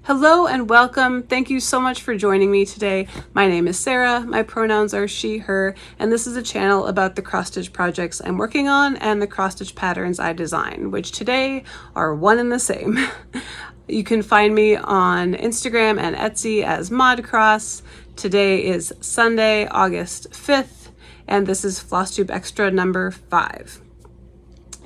Hello and welcome. Thank you so much for joining me today. My name is Sarah, my pronouns are she, her, and this is a channel about the cross-stitch projects I'm working on and the cross-stitch patterns I design, which today are one and the same. You can find me on Instagram and Etsy as ModCross. Today is Sunday, August 5th, and this is Flosstube Extra number 5.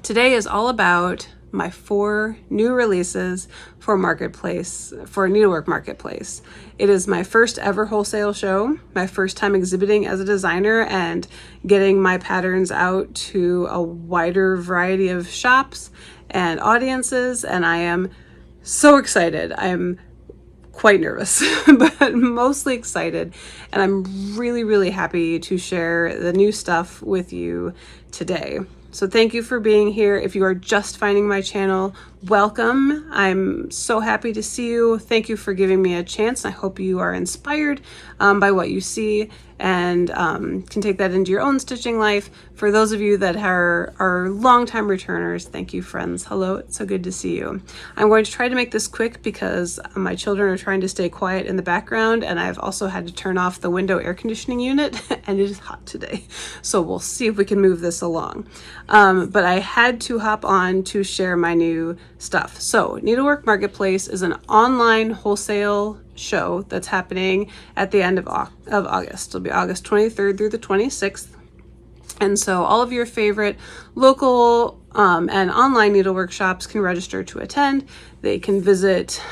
Today is all about my 4 new releases for Needlework Marketplace. It is my first ever wholesale show, my first time exhibiting as a designer and getting my patterns out to a wider variety of shops and audiences, and I am so excited. I am quite nervous, but mostly excited, and I'm really happy to share the new stuff with you today. So thank you for being here. If you are just finding my channel, welcome. I'm so happy to see you. Thank you for giving me a chance. I hope you are inspired by what you see and can take that into your own stitching life. For those of you that are longtime returners, thank you, friends. Hello, it's so good to see you. I'm going to try to make this quick because my children are trying to stay quiet in the background, and I've also had to turn off the window air conditioning unit, and it is hot today. So we'll see if we can move this along. But I had to hop on to share my new stuff. So Needlework Marketplace is an online wholesale show that's happening at the end of August. It'll be August 23rd through the 26th. And so all of your favorite local and online needlework shops can register to attend. They can visit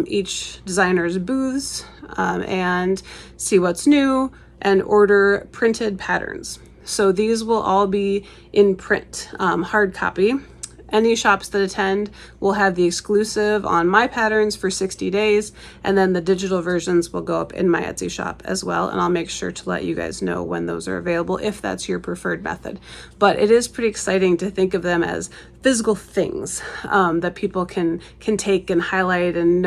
each designer's booths and see what's new and order printed patterns. So these will all be in print, hard copy. Any shops that attend will have the exclusive on my patterns for 60 days, and then the digital versions will go up in my Etsy shop as well, and I'll make sure to let you guys know when those are available if that's your preferred method. But it is pretty exciting to think of them as physical things that people can take and highlight and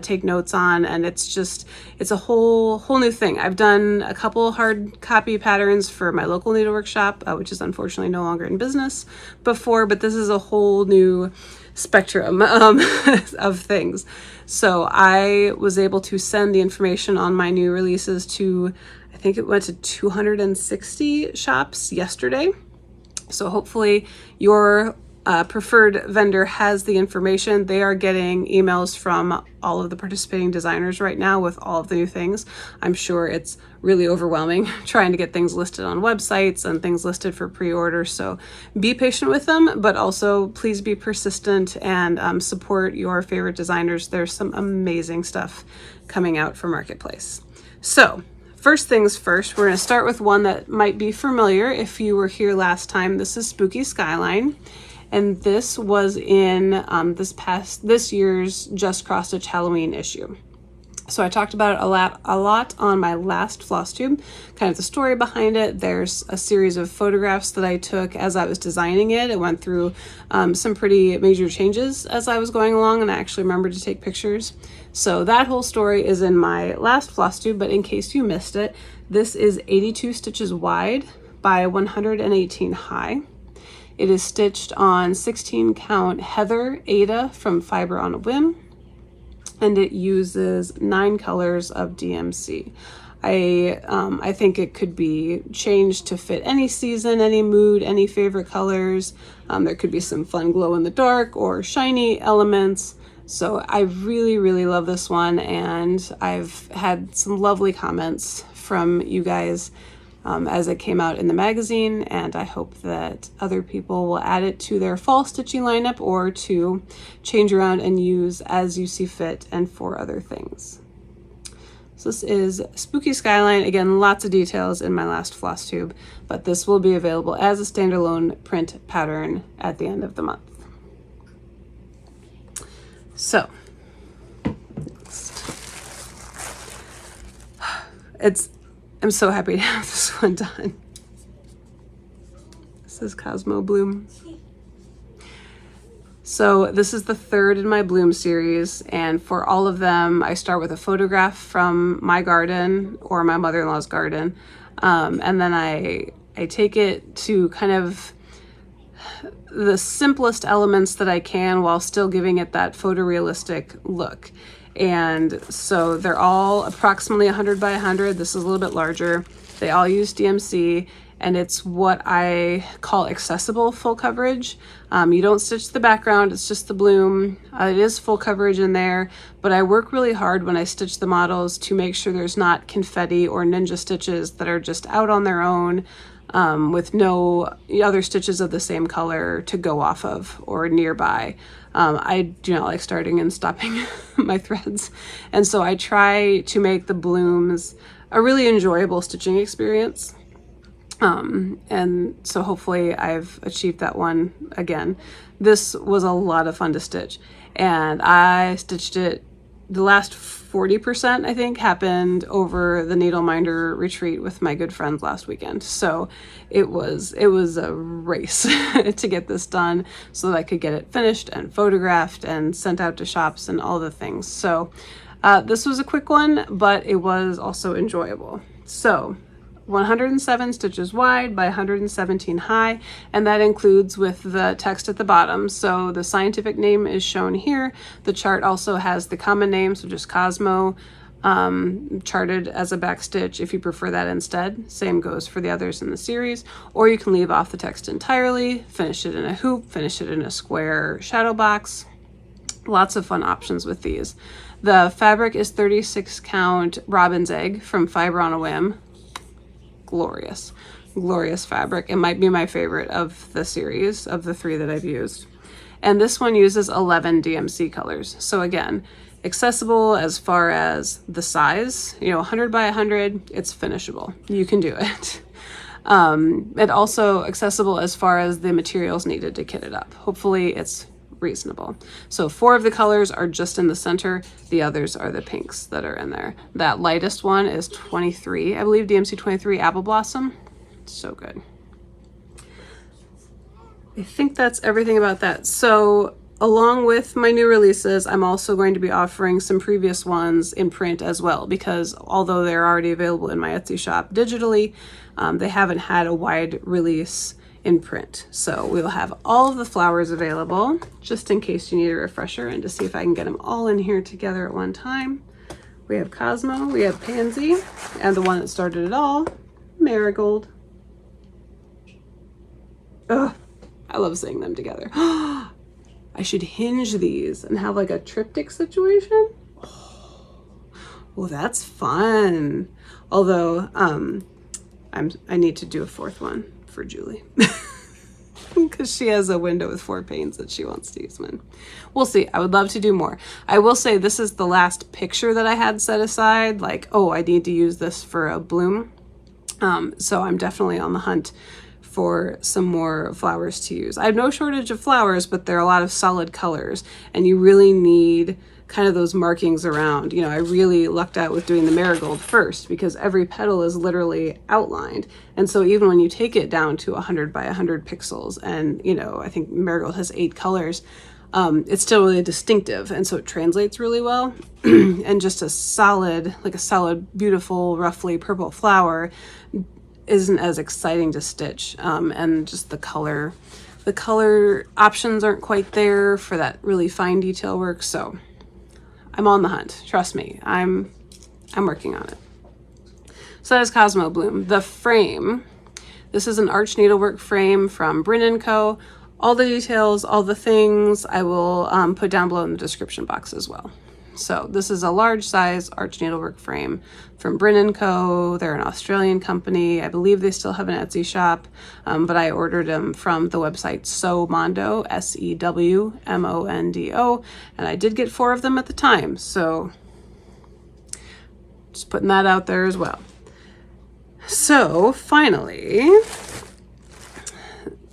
take notes on, and it's a whole new thing. I've done a couple hard copy patterns for my local needlework shop, which is unfortunately no longer in business before, but this is a whole new spectrum of things. So I was able to send the information on my new releases to, I think it went to 260 shops yesterday. So hopefully your preferred vendor has the information. They are getting emails from all of the participating designers right now with all of the new things. I'm sure it's really overwhelming trying to get things listed on websites and things listed for pre-order. So be patient with them, but also please be persistent and support your favorite designers. There's some amazing stuff coming out for Marketplace. So first things first, we're going to start with one that might be familiar if you were here last time. This is Spooky Skyline. And this was in this year's Just Cross Stitch Halloween issue. So I talked about it a lot on my last Flosstube, kind of the story behind it. There's a series of photographs that I took as I was designing it. It went through some pretty major changes as I was going along, and I actually remembered to take pictures. So that whole story is in my last Flosstube, but in case you missed it, this is 82 stitches wide by 118 high. It is stitched on 16 count Heather Aida from Fiber On A Whim, and it uses 9 colors of DMC. I think it could be changed to fit any season, any mood, any favorite colors. There could be some fun glow in the dark or shiny elements. So I really love this one, and I've had some lovely comments from you guys as it came out in the magazine, and I hope that other people will add it to their fall stitching lineup or to change around and use as you see fit and for other things. So this is Spooky Skyline. Again, lots of details in my last Flosstube, but this will be available as a standalone print pattern at the end of the month. So I'm so happy to have this one done. This is Cosmo Bloom. So this is the 3rd in my Bloom series, and for all of them, I start with a photograph from my garden or my mother-in-law's garden, and then I take it to kind of the simplest elements that I can while still giving it that photorealistic look. And so they're all approximately 100 by 100. This is a little bit larger. They all use DMC, and it's what I call accessible full coverage. You don't stitch the background, it's just the bloom. It is full coverage in there, but I work really hard when I stitch the models to make sure there's not confetti or ninja stitches that are just out on their own, with no other stitches of the same color to go off of or nearby. I do not like starting and stopping my threads. And so I try to make the blooms a really enjoyable stitching experience. And so hopefully I've achieved that one again. This was a lot of fun to stitch, and I stitched it. The last 40%, I think, happened over the Needle Minder retreat with my good friends last weekend. So it was a race to get this done so that I could get it finished and photographed and sent out to shops and all the things. So this was a quick one, but it was also enjoyable. So 107 stitches wide by 117 high, and that includes with the text at the bottom. So the scientific name is shown here. The chart also has the common name, so just Cosmo, charted as a back stitch if you prefer that instead. Same goes for the others in the series, or you can leave off the text entirely, finish it in a hoop, finish it in a square shadow box. Lots of fun options with these. The fabric is 36 count robin's egg from Fiber On A Whim. Glorious fabric. It might be my favorite of the series of the 3 that I've used. And this one uses 11 DMC colors. So again, accessible as far as the size, 100 by 100, it's finishable. You can do it. And also accessible as far as the materials needed to kit it up. Hopefully it's reasonable. So 4 of the colors are just in the center. The others are the pinks that are in there. That lightest one is 23, I believe, DMC 23 Apple Blossom. So good. I think that's everything about that. So along with my new releases, I'm also going to be offering some previous ones in print as well, because although they're already available in my Etsy shop digitally, they haven't had a wide release in print. So we'll have all of the flowers available just in case you need a refresher, and to see if I can get them all in here together at one time. We have Cosmo, we have Pansy, and the one that started it all, Marigold. Ugh, I love seeing them together. I should hinge these and have like a triptych situation. Well, that's fun. Although I need to do a 4th one for Julie because she has a window with 4 panes that she wants to use one. We'll see. I would love to do more. I will say this is the last picture that I had set aside, like, oh, I need to use this for a bloom. So I'm definitely on the hunt for some more flowers to use. I have no shortage of flowers, but there are a lot of solid colors, and you really need kind of those markings around. I really lucked out with doing the marigold first because every petal is literally outlined. And so even when you take it down to 100 by 100 pixels, and I think marigold has 8 colors, it's still really distinctive. And so it translates really well. And just a solid, beautiful, roughly purple flower isn't as exciting to stitch. And just the color options aren't quite there for that really fine detail work. So I'm on the hunt. Trust me, I'm working on it. So that is Cosmo Bloom. The frame, this is an arch needlework frame from Brynn & Co. All the details, all the things, I will put down below in the description box as well. So this is a large size arch needlework frame from Brynn & Co. They're an Australian company. I believe they still have an Etsy shop, but I ordered them from the website Sewmondo, SEWMONDO, and I did get 4 of them at the time. So just putting that out there as well. So finally,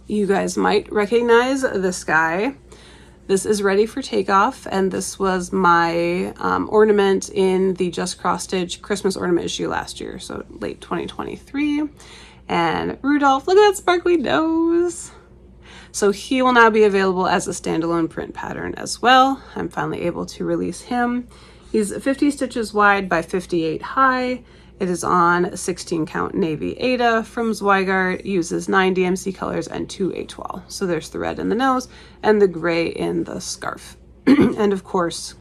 you guys might recognize this guy. This is ready for takeoff, and this was my ornament in the Just Cross Stitch Christmas ornament issue last year, so late 2023. And Rudolph, look at that sparkly nose. So he will now be available as a standalone print pattern as well. I'm finally able to release him. He's 50 stitches wide by 58 high. It is on 16 count navy Aida from Zweigart, uses 9 DMC colors and 2 Etoile. So there's the red in the nose and the gray in the scarf. And of course,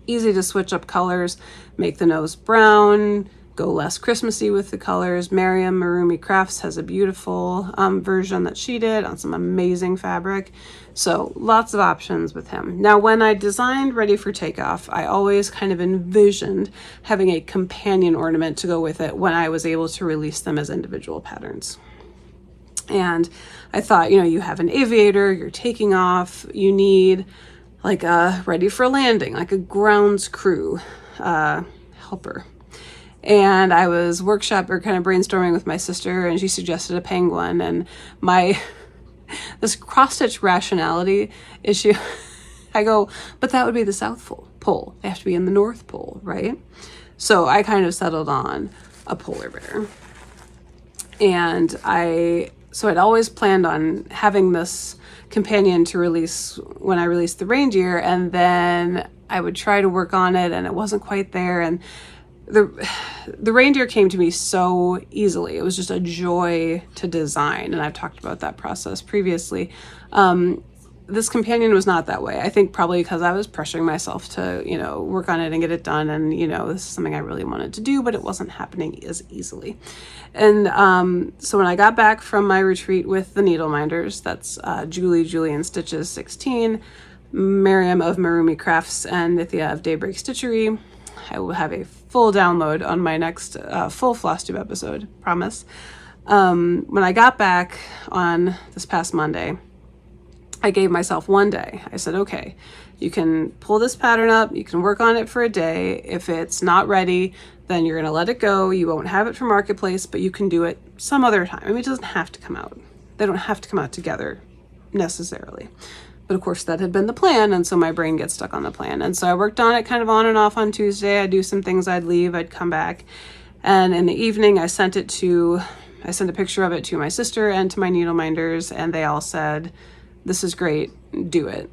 Easy to switch up colors, make the nose brown, go less Christmassy with the colors. Miriam Marumi Crafts has a beautiful version that she did on some amazing fabric. So lots of options with him. Now, when I designed Ready for Takeoff, I always kind of envisioned having a companion ornament to go with it when I was able to release them as individual patterns. And I thought, you know, you have an aviator, you're taking off, you need like a ready for landing, like a grounds crew helper. And I was kind of brainstorming with my sister, and she suggested a penguin, and this cross-stitch rationality issue, I go, but that would be the South Pole. They have to be in the North Pole, right? So I kind of settled on a polar bear. And so I'd always planned on having this companion to release when I released the reindeer, and then I would try to work on it, and it wasn't quite there. And the reindeer came to me so easily. It was just a joy to design, and I've talked about that process previously. This companion was not that way. I think probably because I was pressuring myself to, you know, work on it and get it done, and, you know, this is something I really wanted to do, but it wasn't happening as easily. And so when I got back from my retreat with the needle minders, that's Julian Stitches 16, Miriam of Marumi Crafts, and Nithya of Daybreak Stitchery, I will have a full download on my next full Flosstube episode, promise. When I got back on this past Monday, I gave myself one day. I said, okay, you can pull this pattern up, you can work on it for a day. If it's not ready, then you're gonna let it go. You won't have it for Marketplace, but you can do it some other time. I mean, it doesn't have to come out. They don't have to come out together necessarily. But of course that had been the plan, and so my brain gets stuck on the plan. And so I worked on it kind of on and off on Tuesday. I'd do some things, I'd leave, I'd come back. And in the evening I sent a picture of it to my sister and to my needle minders, and they all said, this is great, do it.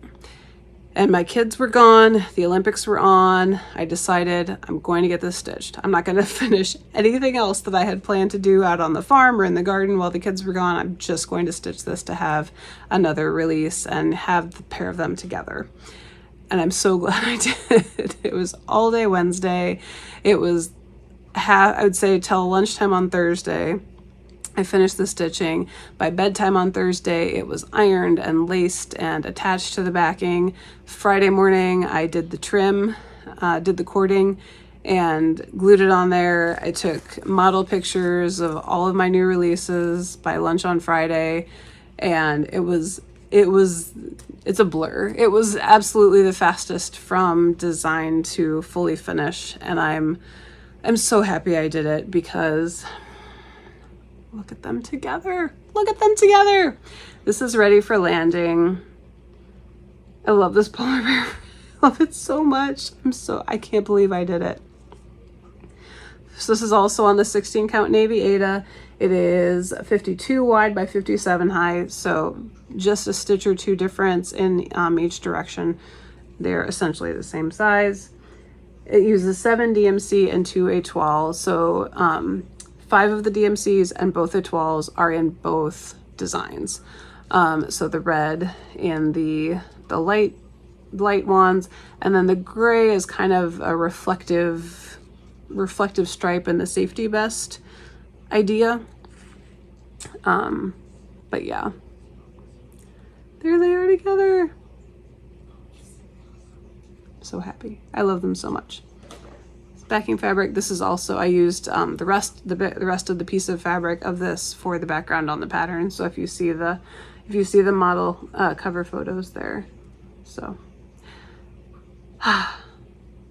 And my kids were gone, the Olympics were on. I decided I'm going to get this stitched. I'm not going to finish anything else that I had planned to do out on the farm or in the garden while the kids were gone. I'm just going to stitch this to have another release and have the pair of them together. And I'm so glad I did. It was all day Wednesday. It was I would say till lunchtime on Thursday. I finished the stitching. By bedtime on Thursday, it was ironed and laced and attached to the backing. Friday morning, I did the trim, did the cording, and glued it on there. I took model pictures of all of my new releases by lunch on Friday, and it's a blur. It was absolutely the fastest from design to fully finish, and I'm so happy I did it because look at them together. Look at them together. This is ready for landing. I love this polar bear. I love it so much. I can't believe I did it. So this is also on the 16 count navy aida. It is 52 wide by 57 high. So just a stitch or two difference in each direction. They're essentially the same size. It uses 7 DMC and 2 Etoile. So 5 of the DMCs and both Etoiles are in both designs. So the red in the light ones, and then the gray is kind of a reflective stripe in the safety vest idea. But yeah, there they are together. So happy. I love them so much. Backing fabric, this is also, I used the rest of the piece of fabric of this for the background on the pattern. So if you see the model cover photos there, so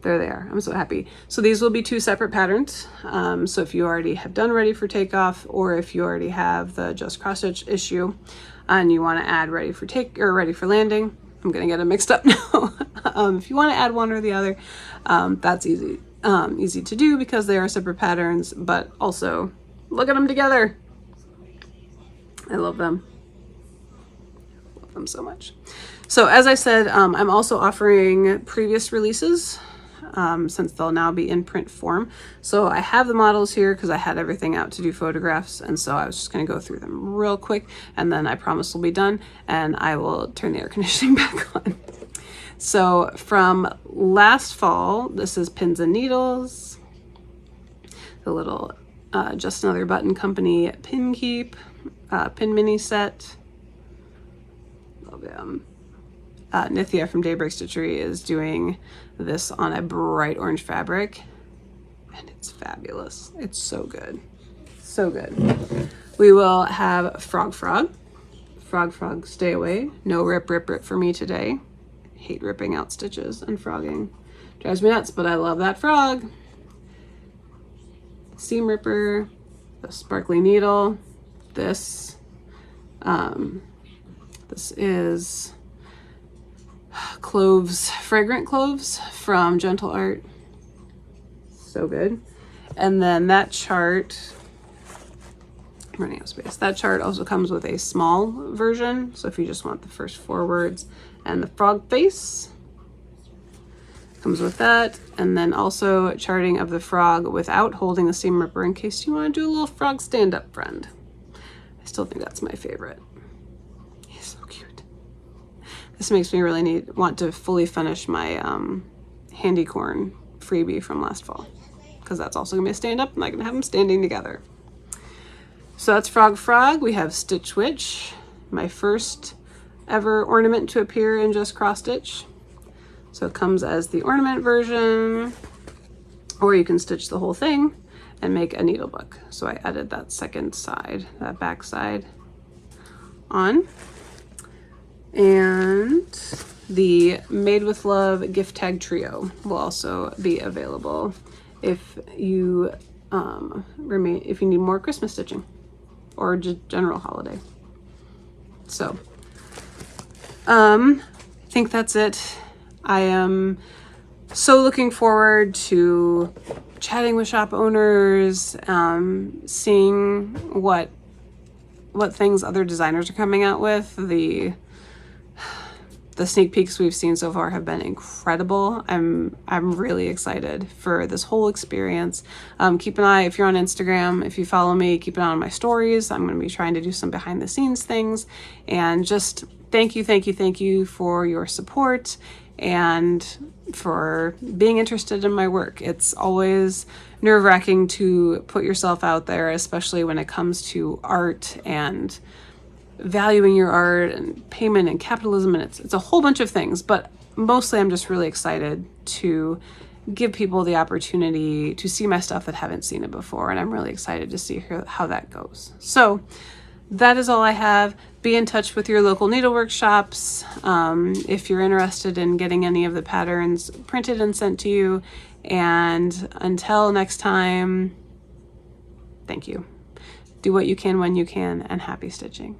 there they are. I'm so happy. So these will be 2 separate patterns. So if you already have done Ready for Takeoff, or if you already have the Just Cross Stitch issue and you want to add Ready for Landing, I'm gonna get them mixed up now. If you want to add one or the other, that's easy. Easy to do because they are separate patterns, but also look at them together. I love them. Love them so much. So as I said, I'm also offering previous releases since they'll now be in print form. So I have the models here because I had everything out to do photographs, and so I was just going to go through them real quick, and then I promise we'll be done and I will turn the air conditioning back on. So from last fall, this is Pins and Needles, the little Just Another Button Company pin keep, pin mini set. Love them. Nithya from Daybreak Stitchery is doing this on a bright orange fabric, and it's fabulous. It's so good. So good. We will have Frog, stay away. No rip for me today. Hate ripping out stitches and frogging. Drives me nuts, but I love that frog. Seam Ripper, the sparkly needle. This is cloves, fragrant cloves from Gentle Art. So good. And then that chart, I'm running out of space. That chart also comes with a small version. So if you just want the first 4 words and the frog face, comes with that. And then also charting of the frog without holding the seam ripper in case you want to do a little frog stand-up friend. I still think that's my favorite. He's so cute. This makes me really want to fully finish my Handy Corn freebie from last fall, because that's also gonna be a stand-up and I'm gonna have them standing together. So that's Frog. We have Stitch Witch, my first ever ornament to appear in just cross stitch. So it comes as the ornament version, or you can stitch the whole thing and make a needle book. So I added that second side, that back side on. And the Made with Love gift tag trio will also be available if you if you need more Christmas stitching or just general holiday. So I think that's it. I am so looking forward to chatting with shop owners, seeing what things other designers are coming out with. The sneak peeks we've seen so far have been incredible. I'm really excited for this whole experience. Keep an eye, if you're on Instagram, if you follow me, keep an eye on my stories. I'm going to be trying to do some behind the scenes things, and just thank you for your support and for being interested in my work. It's always nerve-wracking to put yourself out there, especially when it comes to art and valuing your art and payment and capitalism, and it's a whole bunch of things, but mostly I'm just really excited to give people the opportunity to see my stuff that haven't seen it before, and I'm really excited to see how that goes. So that is all I have. Be in touch with your local needlework shops if you're interested in getting any of the patterns printed and sent to you. And until next time, thank you. Do what you can when you can, and happy stitching.